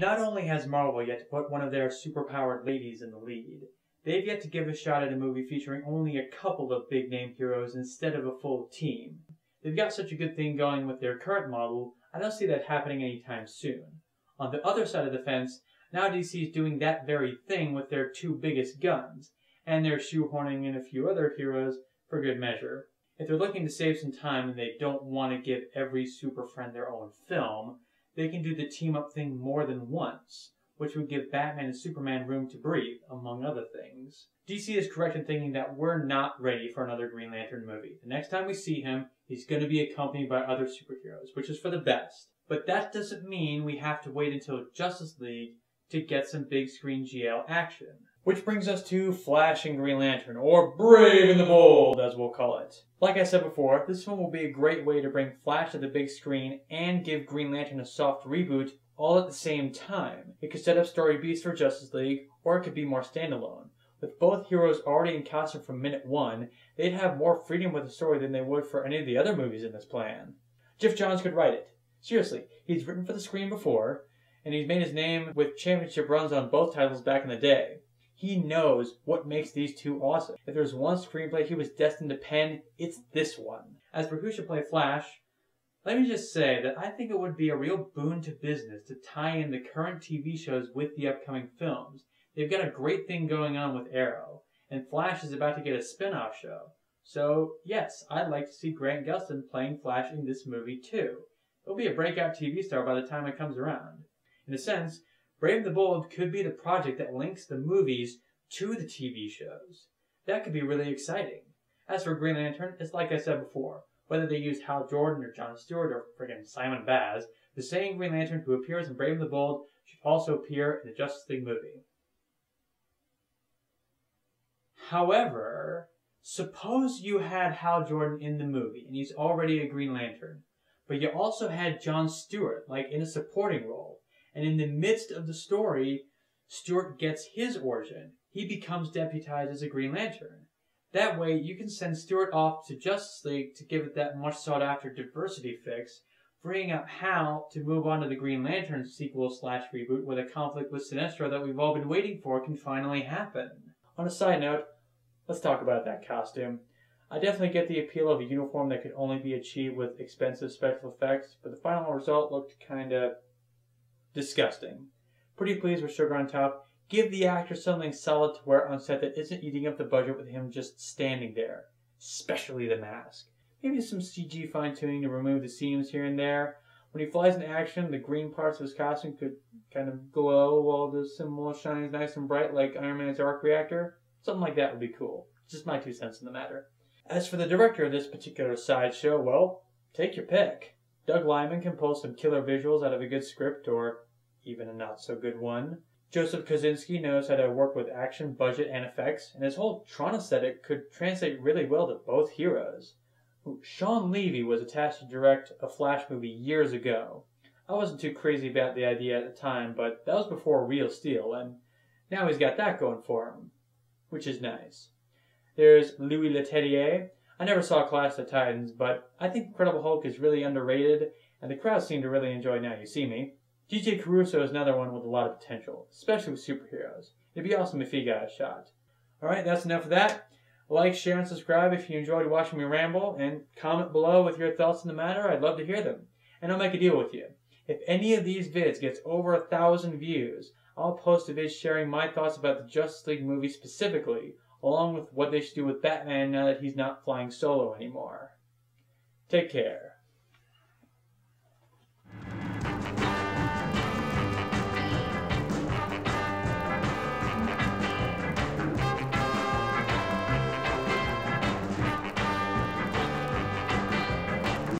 Not only has Marvel yet to put one of their superpowered ladies in the lead, they've yet to give a shot at a movie featuring only a couple of big-name heroes instead of a full team. They've got such a good thing going with their current model, I don't see that happening anytime soon. On the other side of the fence, now DC is doing that very thing with their two biggest guns, and they're shoehorning in a few other heroes for good measure. If they're looking to save some time and they don't want to give every super friend their own film, they can do the team-up thing more than once, which would give Batman and Superman room to breathe, among other things. DC is correct in thinking that we're not ready for another Green Lantern movie. The next time we see him, he's going to be accompanied by other superheroes, which is for the best. But that doesn't mean we have to wait until Justice League to get some big screen GL action. Which brings us to Flash and Green Lantern, or Brave and the Bold, as we'll call it. Like I said before, this film will be a great way to bring Flash to the big screen and give Green Lantern a soft reboot all at the same time. It could set up story beats for Justice League, or it could be more standalone. With both heroes already in costume from minute one, they'd have more freedom with the story than they would for any of the other movies in this plan. Geoff Johns could write it. Seriously, he's written for the screen before, and he's made his name with championship runs on both titles back in the day. He knows what makes these two awesome. If there's one screenplay he was destined to pen, it's this one. As for who should play Flash, let me just say that I think it would be a real boon to business to tie in the current TV shows with the upcoming films. They've got a great thing going on with Arrow, and Flash is about to get a spin-off show. So, yes, I'd like to see Grant Gustin playing Flash in this movie too. He'll be a breakout TV star by the time it comes around. In a sense, Brave the Bold could be the project that links the movies to the TV shows. That could be really exciting. As for Green Lantern, it's like I said before. Whether they use Hal Jordan or John Stewart or friggin' Simon Baz, the same Green Lantern who appears in Brave and the Bold should also appear in the Justice League movie. However, suppose you had Hal Jordan in the movie and he's already a Green Lantern, but you also had John Stewart, like in a supporting role. And in the midst of the story, Stewart gets his origin. He becomes deputized as a Green Lantern. That way, you can send Stewart off to Justice League to give it that much sought-after diversity fix, freeing up Hal to move on to the Green Lantern sequel/reboot where the conflict with Sinestro that we've all been waiting for can finally happen. On a side note, let's talk about that costume. I definitely get the appeal of a uniform that could only be achieved with expensive special effects, but the final result looked kinda disgusting. Pretty pleased with Sugar on top. Give the actor something solid to wear on set that isn't eating up the budget with him just standing there. Especially the mask. Maybe some CG fine-tuning to remove the seams here and there. When he flies in action, the green parts of his costume could kind of glow while the symbol shines nice and bright like Iron Man's arc reactor. Something like that would be cool. Just my 2 cents in the matter. As for the director of this particular sideshow, well, take your pick. Doug Liman can pull some killer visuals out of a good script, or even a not-so-good one. Joseph Kosinski knows how to work with action, budget, and effects, and his whole Tron aesthetic could translate really well to both heroes. Sean Levy was attached to direct a Flash movie years ago. I wasn't too crazy about the idea at the time, but that was before Real Steel, and now he's got that going for him, which is nice. There's Louis Leterrier. I never saw Clash of the Titans, but I think Incredible Hulk is really underrated, and the crowd seem to really enjoy Now You See Me. DJ Caruso is another one with a lot of potential, especially with superheroes. It'd be awesome if he got a shot. Alright, that's enough of that. Like, share, and subscribe if you enjoyed watching me ramble, and comment below with your thoughts on the matter. I'd love to hear them. And I'll make a deal with you. If any of these vids gets over 1,000 views, I'll post a vid sharing my thoughts about the Justice League movie specifically, along with what they should do with Batman now that he's not flying solo anymore. Take care.